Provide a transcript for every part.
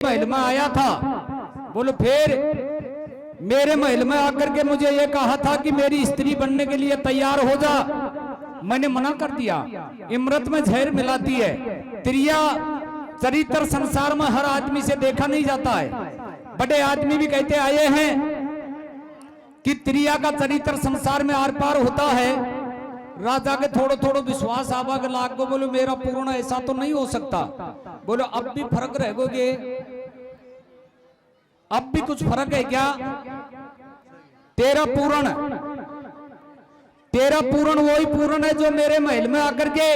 महल में आया था। बोलो फिर मेरे महल में आकर के मुझे ये कहा था कि मेरी स्त्री बनने के लिए तैयार हो जा। मैंने मना कर दिया। इमरत में जहर मिलाती है। त्रिया चरित्र संसार में हर आदमी से देखा नहीं जाता है। बड़े आदमी भी कहते आए हैं कि त्रिया का चरित्र संसार में आर पार होता है। राजा के थोड़ो थोड़ो विश्वास आवा के लाग को बोलो मेरा पूर्ण ऐसा तो नहीं हो सकता। बोलो अब भी फर्क रहोगे, अब भी कुछ फर्क है क्या? तेरा पूर्ण वही पूर्ण है जो मेरे महल में आकर के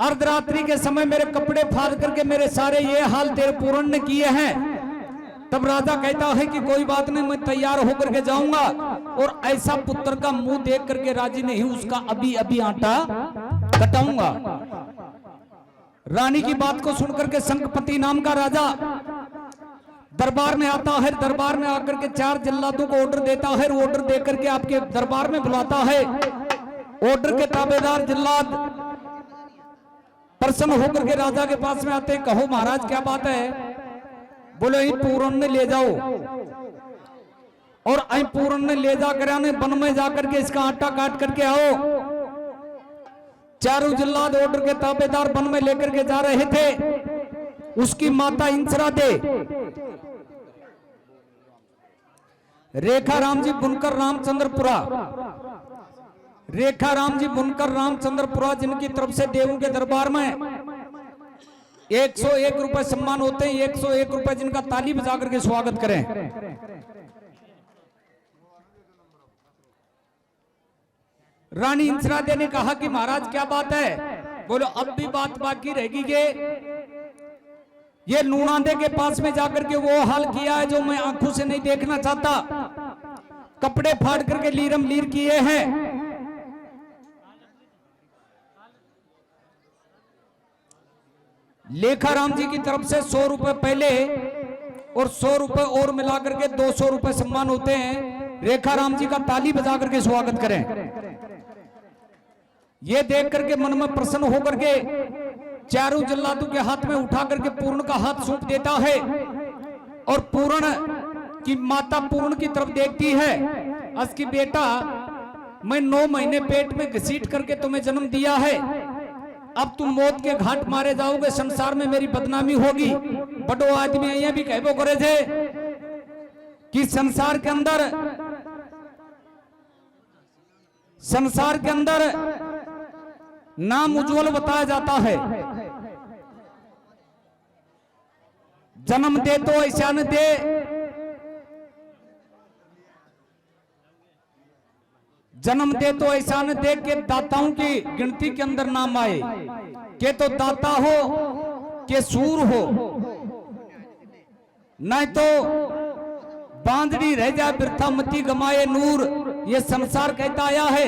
अर्धरात्रि के समय मेरे कपड़े फाड़ करके मेरे सारे ये हाल तेरे पूर्ण ने किए हैं। तब राजा कहता है कि कोई बात नहीं, मैं तैयार होकर के जाऊंगा और ऐसा पुत्र का मुंह देख करके राजी नहीं उसका अभी अभी आटा कटाऊंगा। रानी की बात को सुनकर के शंखपति नाम का राजा दरबार में आता है। दरबार में आकर के 4 जल्लादों को ऑर्डर देता है। ऑर्डर देकर के आपके दरबार में बुलाता है। ऑर्डर के ताबेदार जल्लाद प्रसन्न होकर के राजा के पास में आते, कहो महाराज क्या बात है? बोले इन पूर्ण ने ले जाओ और ऐ पूर्ण ने ले जाकर आने वन में जाकर के इसका आटा काट करके आओ। चारों जल्लाद ऑर्डर के ताबेदार वन में लेकर के जा रहे थे। उसकी माता इंसरा दे रेखा राम जी बुनकर रामचंद्रपुरा, रेखा राम जी बुनकर रामचंद्रपुरा, जिनकी तरफ से देवों के दरबार में 101 रुपए सम्मान होते हैं। 101 रुपए जिनका ताली बजा करके स्वागत करें। रानी इंसरा दे ने कहा कि महाराज क्या बात है? बोलो अब भी बात बाकी रहेगी। ये नूनादे के पास में जाकर के वो हाल किया है जो मैं आंखों से नहीं देखना चाहता। कपड़े फाड़ करके लीरम लीर किए हैं। लेखा राम जी की तरफ से 100 रुपए पहले और 100 रुपए और मिलाकर के 200 रुपए सम्मान होते हैं। रेखा राम जी का ताली बजा करके स्वागत करें। ये देख करके मन में प्रसन्न होकर के चारों जल्लादों के हाथ में उठा करके पूर्ण का हाथ सौंप देता है और पूर्ण की माता पूर्ण की तरफ देखती है। असकी बेटा, मैं 9 महीने पेट में घसीट करके तुम्हें जन्म दिया है। अब तुम मौत के घाट मारे जाओगे, संसार में मेरी बदनामी होगी। बड़ो आदमी ये भी कहबो करे थे कि संसार के अंदर नाम उज्जवल बताया जाता है। जन्म दे तो ऐसा न दे, जन्म दे तो ऐसा न दे कि दाताओं की गिनती के अंदर नाम आए। के तो दाता हो के सूर हो, नहीं तो बांधड़ी रह जाए वृथा मती गमाए नूर। ये संसार कहता आया है।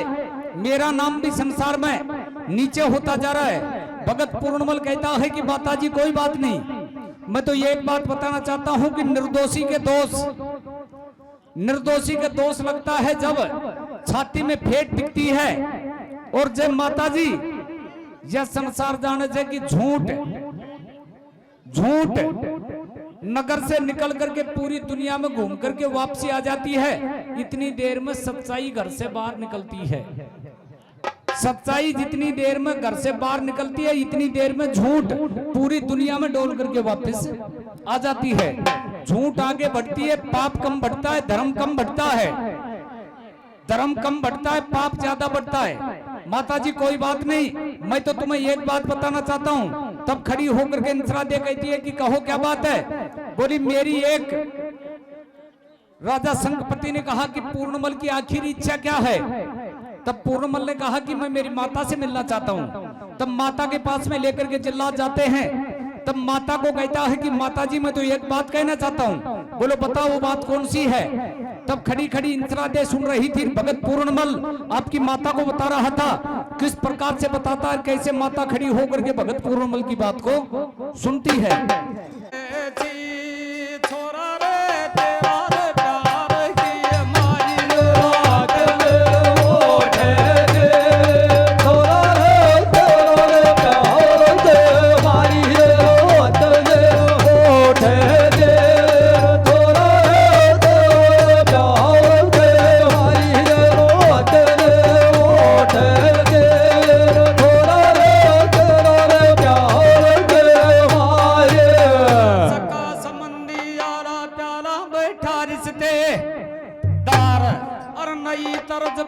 मेरा नाम भी संसार में नीचे होता जा रहा है। भगत पूर्णमल कहता है कि माता जी कोई बात नहीं, मैं तो ये एक बात बताना चाहता हूं कि निर्दोषी के दोष लगता है जब छाती में फेंट दिखती है। और जब माता जी यह संसार जाने से कि झूठ नगर से निकल करके पूरी दुनिया में घूम करके वापसी आ जाती है। इतनी देर में सच्चाई घर से बाहर निकलती है। सच्चाई जितनी देर में घर से बाहर निकलती है, इतनी देर में झूठ पूरी दुनिया में डोल करके वापस आ जाती है। झूठ आगे बढ़ती है, पाप कम बढ़ता है, धर्म कम बढ़ता है। धर्म कम बढ़ता है, पाप ज्यादा बढ़ता है। माता जी कोई बात नहीं, मैं तो तुम्हें एक बात बताना चाहता हूँ। तब खड़ी होकर के इंसरा दे कहती है कि कहो क्या बात है? बोली मेरी एक, राजा शंखपति ने कहा कि पूर्णमल की आखिरी इच्छा क्या है? तब पूर्णमल ने कहा कि मैं मेरी माता से मिलना चाहता हूँ। तब माता के पास में लेकर के जल्लाद जाते हैं। तब माता को कहता है कि माता जी मैं तो एक बात कहना चाहता हूँ। बोलो बताओ वो बात कौन सी है? तब खड़ी खड़ी इंसरा दे सुन रही थी। भगत पूर्णमल आपकी माता को बता रहा था। किस प्रकार से बताता है, कैसे माता खड़ी होकर के भगत पूर्णमल की बात को सुनती है।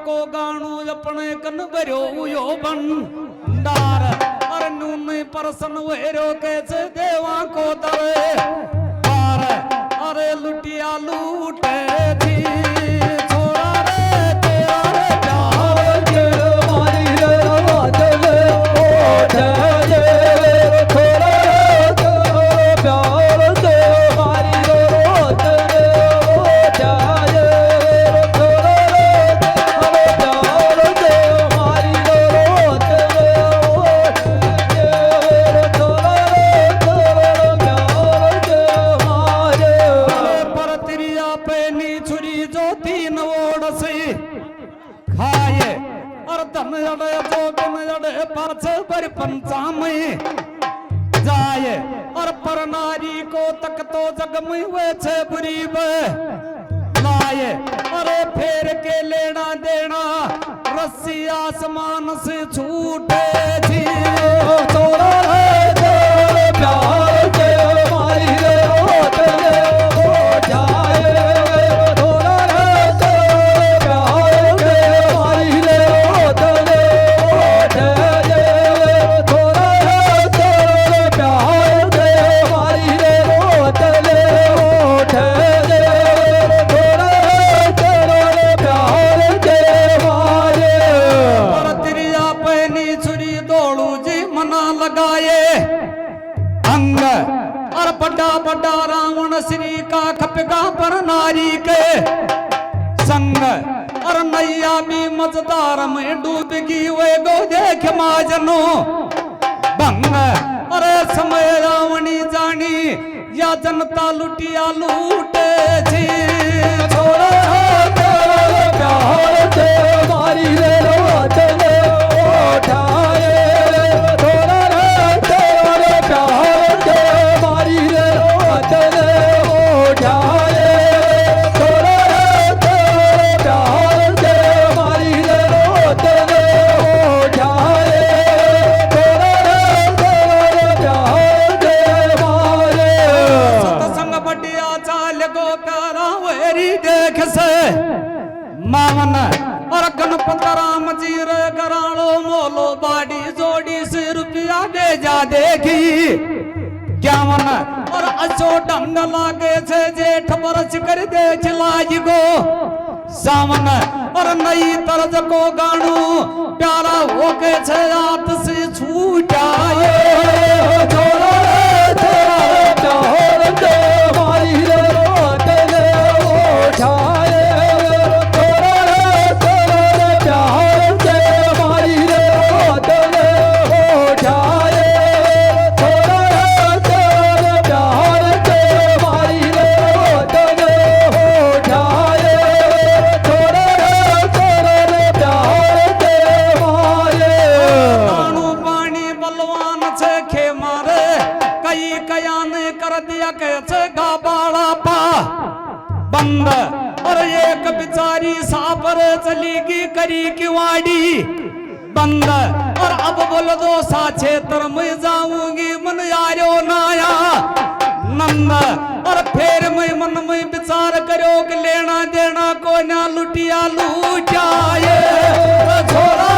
को गाणू अपने कन भरो यो भंडार अरे नून परसन वेरो कैसे देवा को दरे पार अरे लुटिया लूटे थी छोड़ा रे तेरा रे प्यार के मारी रे बादल ओ जय छोड़ा रे तेरा प्यार के मारी रे बादल ओ जय छोड़ा रे तेरा प्यार के मारी रे बादल ओ जय छोड़ा रे तेरा प्यार के मारे पर तिरिया पे नी छुरी जो तीन ओड़ से खाए और धन जड़े जो कन जड़े पाछ पर पंचाम जाए और पर नारी को तक तो जग में वे छे बुरी लाए अरे फेर के लेना देना रस्सी आसमान से छूटे थी छोड़ा रे तेरे प्यार के मारी रे होतले हो जाए छोड़ा रे तेरे प्यार के मारी रे होतले हो जाए छोड़ा रे तेरे प्यार के मारी रे होतले हो जाए छोड़ा रे तेरे प्यार के मारे पर तिरिया पैनी छुरी दौड़ू जी मना लगाए अंग और बड़ा बड़ा रावण श्री का खपगा पर नारी के संग और नैया भी मजदार में डूबगी वे गो देख माजनो भंग अरे समय रावणी जानी या जनता लुटिया लूटे थी छोड़ा तेरे प्यार के मारी रे रोतले उठाए छोड़ा रे तेरे प्यार के मारी रे रोतले उठाए छोड़ा रे तेरे प्यार के मारी रे रोतले उठाए छोड़ा रे तेरे प्यार के मारे सतसंग बढ़िया चाल गो प्यारा वेरी देख से मावन और गणपत राम जी रे करालो मोलो बाड़ी जोड़ी से रुपया दे जा देखी ज्ञावन और अच्छो ढंग लागे छे जेठ बरस कर देख लागी गो सावन और नई तरज को गाणू प्यारा हो के छे हाथ से छूटाए छोड़ा रे तेरा प्यार के मारी रे रोतले उठाए छोड़ा रे तेरे प्यार के मारी रे रोतले उठाए छोड़ा रे तेरे प्यार के मारी रे रोतले उठाए छोड़ा रे तेरे प्यार के मारे कानू पानी बलवान छे खे मारे कई कयान कर दिया के छे गाबाड़ा पा बंद और एक बिचारी सापर चलीगी करी की वाड़ी बंद और अब बोल दो सा क्षेत्र में जाऊंगी मन यारो नाया नंद और फिर मैं मन में विचार करो कि लेना देना को ना लुटिया लूटाए छोड़ा